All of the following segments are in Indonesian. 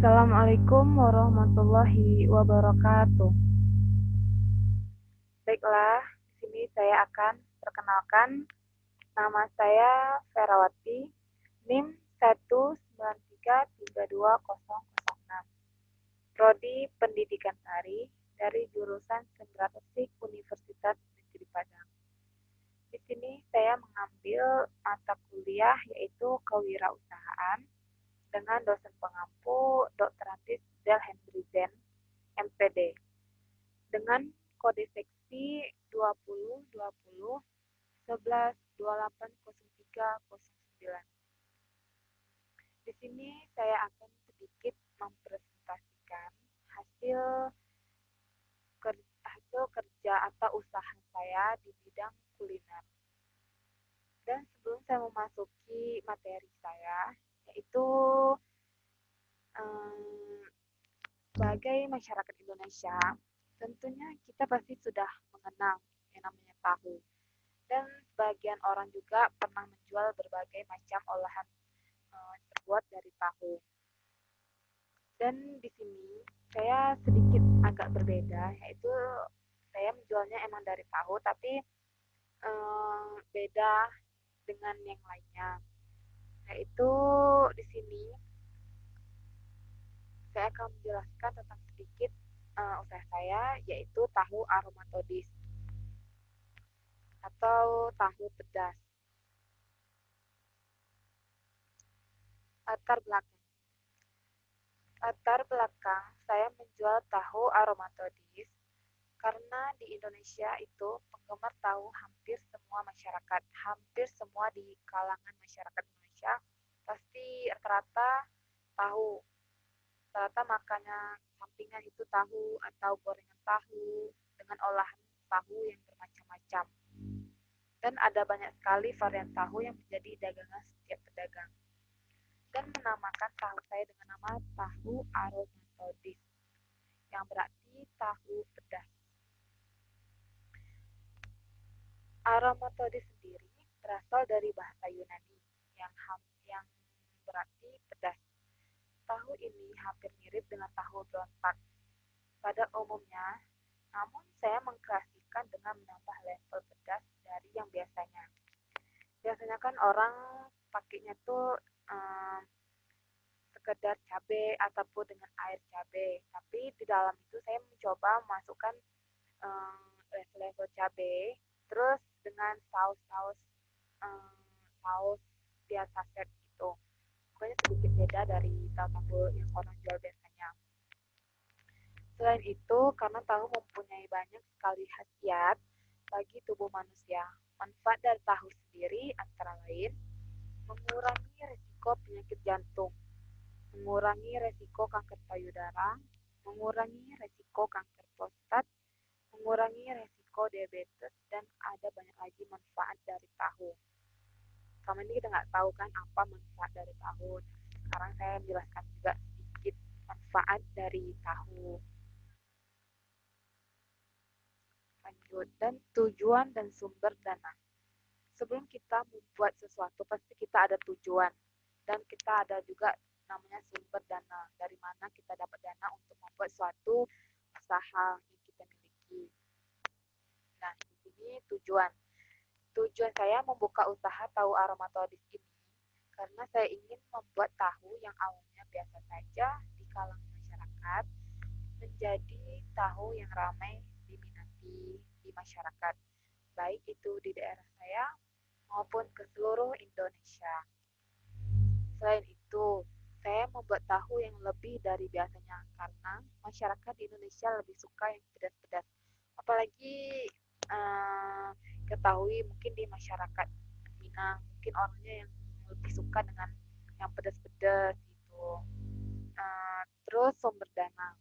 Assalamualaikum warahmatullahi wabarakatuh. Baiklah, di sini saya akan perkenalkan. Nama saya Ferawati, NIM 193320006. Prodi Pendidikan Tari dari jurusan Sendera Musik Universitas Negeri Padang. Di sini saya mengambil mata kuliah yaitu Kewirausahaan dengan dosen pengampu Dr. Antis Del Hendrizen, MPD, dengan kode seksi 20 20 11 28 03 09. Di sini saya akan sedikit mempresentasikan hasil hasil kerja atau usaha saya di bidang kuliner. Dan sebelum saya memasuki materi saya, yaitu sebagai masyarakat Indonesia, tentunya kita pasti sudah mengenal yang namanya tahu. Dan sebagian orang juga pernah menjual berbagai macam olahan terbuat dari tahu. Dan di sini saya sedikit agak berbeda, yaitu saya menjualnya emang dari tahu, tapi beda dengan yang lainnya. Yaitu di sini saya akan menjelaskan tentang sedikit usaha saya, yaitu tahu aromatodis atau tahu pedas. Latar belakang saya menjual tahu aromatodis karena di Indonesia itu penggemar tahu hampir semua masyarakat, hampir semua di kalangan masyarakat Indonesia pasti rata-rata tahu, rata makannya sampingan itu tahu atau gorengan tahu dengan olahan tahu yang bermacam-macam. Dan ada banyak sekali varian tahu yang menjadi dagangan setiap pedagang. Dan menamakan tahu saya dengan nama tahu aromatodis, yang berarti tahu pedas. Aromatodis sendiri berasal dari bahasa Yunani yang berarti pedas. Tahu ini hampir mirip dengan tahu berontak pada umumnya, namun saya mengkreasikan dengan menambah level pedas dari yang biasanya. Biasanya kan orang pakainya tuh sekedar cabai ataupun dengan air cabai, tapi di dalam itu saya mencoba masukkan level-level cabai, terus dengan saus-saus saus biasa set gitu. Pokoknya sedikit beda dari tahu yang orang jual biasanya. Selain itu, karena tahu mempunyai banyak sekali khasiat bagi tubuh manusia. Manfaat dari tahu sendiri antara lain mengurangi risiko penyakit jantung, mengurangi risiko kanker payudara, mengurangi risiko kanker prostat, mengurangi risiko diabetes, dan ada banyak lagi manfaat dari tahu. Selama ini kita nggak tahu kan apa manfaat dari tahu. Sekarang saya menjelaskan juga sedikit manfaat dari tahu. Lanjut, dan tujuan dan sumber dana. Sebelum kita membuat sesuatu, pasti kita ada tujuan. Dan kita ada juga namanya sumber dana. Dari mana kita dapat dana untuk membuat suatu usaha yang kita miliki. Nah, di sini tujuan. Tujuan saya membuka usaha tahu aromatodis ini karena saya ingin membuat tahu yang awalnya biasa saja di kalangan masyarakat menjadi tahu yang ramai diminati di masyarakat, baik itu di daerah saya maupun ke seluruh Indonesia. Selain itu, saya membuat tahu yang lebih dari biasanya karena masyarakat di Indonesia lebih suka yang pedas-pedas. Apalagi ketahui mungkin di masyarakat Minang, mungkin orangnya yang lebih suka dengan yang pedas-pedas gitu. Terus sumber dana.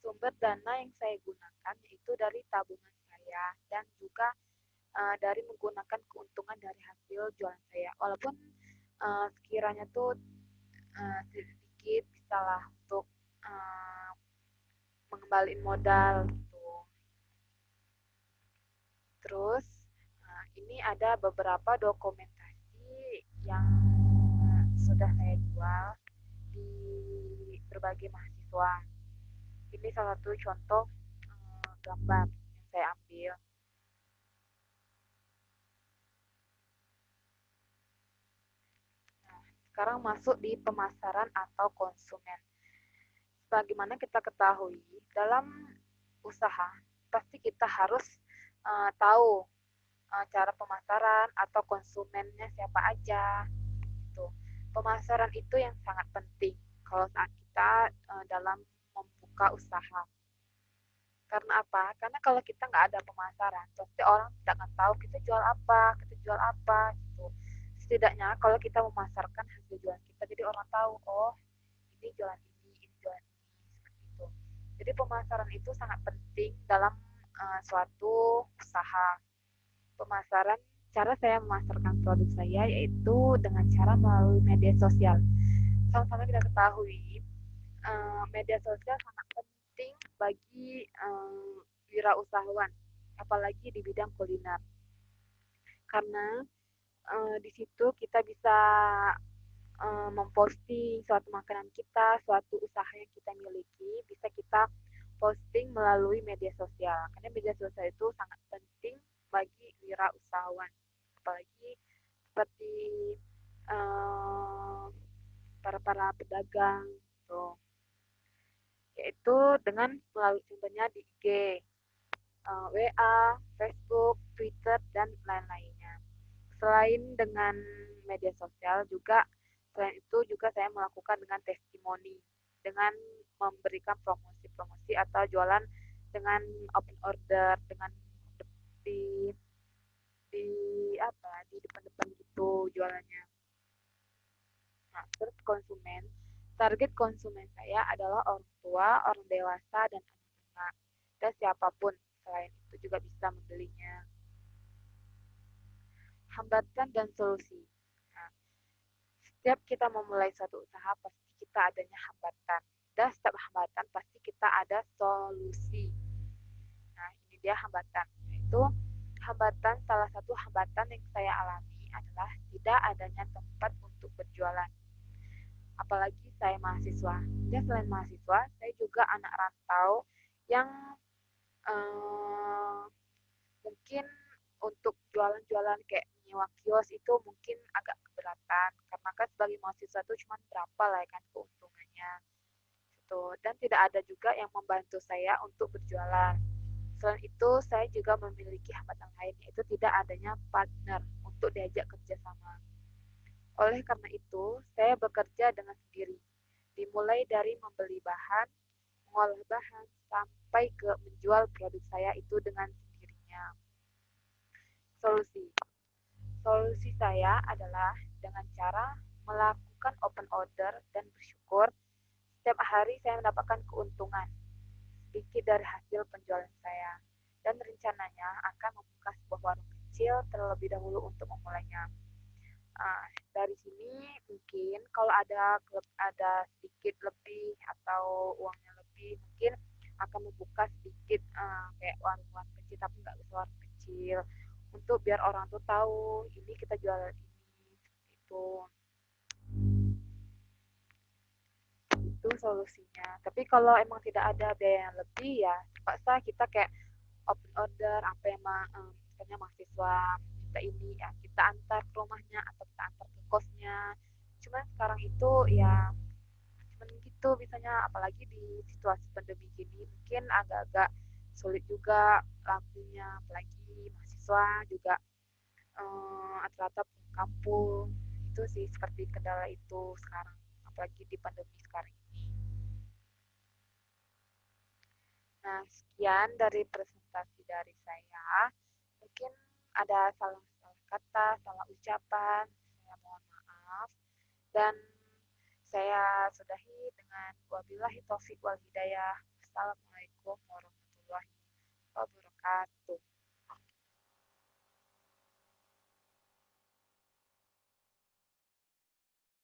Sumber dana yang saya gunakan yaitu dari tabungan saya dan juga dari menggunakan keuntungan dari hasil jualan saya. Walaupun sekiranya tuh sedikit bisalah untuk mengembalikan modal gitu. Terus ini ada beberapa dokumentasi yang sudah saya jual di berbagai mahasiswa. Ini salah satu contoh gambar yang saya ambil. Nah, sekarang masuk di pemasaran atau konsumen. Sebagaimana kita ketahui, dalam usaha pasti kita harus tahu cara pemasaran atau konsumennya siapa aja. Gitu. Pemasaran itu yang sangat penting kalau saat kita dalam membuka usaha. Karena apa? Karena kalau kita nggak ada pemasaran, pasti orang tidak akan tahu kita jual apa, gitu. Setidaknya kalau kita memasarkan hasil jualan kita, jadi orang tahu, oh ini jualan ini jualan ini, seperti itu. Jadi pemasaran itu sangat penting dalam suatu usaha. Pemasaran, cara saya memasarkan produk saya yaitu dengan cara melalui media sosial. Sama-sama kita ketahui, media sosial sangat penting bagi wirausahawan, apalagi di bidang kuliner. Karena di situ kita bisa memposting suatu makanan kita, suatu usaha yang kita miliki, bisa kita posting melalui media sosial. Karena media sosial itu sangat penting bagi wirausahawan, apalagi seperti para pedagang, gitu. Yaitu dengan melalui contohnya di IG, WA, Facebook, Twitter, dan lain-lainnya. Selain dengan media sosial juga, selain itu juga saya melakukan dengan testimoni, dengan memberikan promosi-promosi atau jualan dengan open order, dengan di di di depan-depan gitu jualannya. Nah, terus konsumen, target konsumen saya adalah orang tua, orang dewasa, dan anak-anak. Dan siapapun selain itu juga bisa membelinya. Hambatan dan solusi. Nah, setiap kita memulai suatu usaha, pasti kita adanya hambatan. Dan setiap hambatan pasti kita ada solusi. Nah, ini dia hambatan. Yaitu hambatan, salah satu hambatan yang saya alami adalah tidak adanya tempat untuk berjualan. Apalagi saya mahasiswa. Dan selain mahasiswa, saya juga anak rantau yang eh, mungkin untuk jualan-jualan kayak nyewa kios itu mungkin agak keberatan karena kan sebagai mahasiswa itu cuma berapa lah ya kan keuntungannya gitu, dan tidak ada juga yang membantu saya untuk berjualan. Selain itu saya juga memiliki hambatan lain, yaitu tidak adanya partner untuk diajak kerjasama. Oleh karena itu saya bekerja dengan sendiri, dimulai dari membeli bahan, mengolah bahan, sampai ke menjual produk saya itu dengan sendirinya. Solusi. Solusi saya adalah dengan cara melakukan open order dan bersyukur setiap hari saya mendapatkan keuntungan sedikit dari hasil penjualan saya. Dan rencananya akan membuka sebuah warung kecil terlebih dahulu untuk memulainya. Dari sini mungkin kalau ada sedikit lebih atau uangnya lebih, mungkin akan membuka sedikit kayak warung-warung kecil, tapi nggak bisa warung kecil, untuk biar orang tuh tahu ini kita jualan ini, itu itu solusinya. Tapi kalau emang tidak ada biaya yang lebih, ya terpaksa kita kayak open order apa yang misalnya mahasiswa kita ini, ya kita antar ke rumahnya atau kita antar ke kosnya. Cuman sekarang itu ya cuman gitu bisanya, apalagi di situasi pandemi gini mungkin agak-agak sulit juga lakunya, apalagi mahasiswa juga rata-rata pulang kampung. Itu sih seperti kendala itu sekarang, apalagi di pandemi sekarang ini. Nah, sekian dari presentasi dari saya. Mungkin ada salah-salah kata, salah ucapan, saya mohon maaf. Dan saya sudahi dengan wabillahi taufik wal hidayah. Assalamualaikum warahmatullahi wabarakatuh.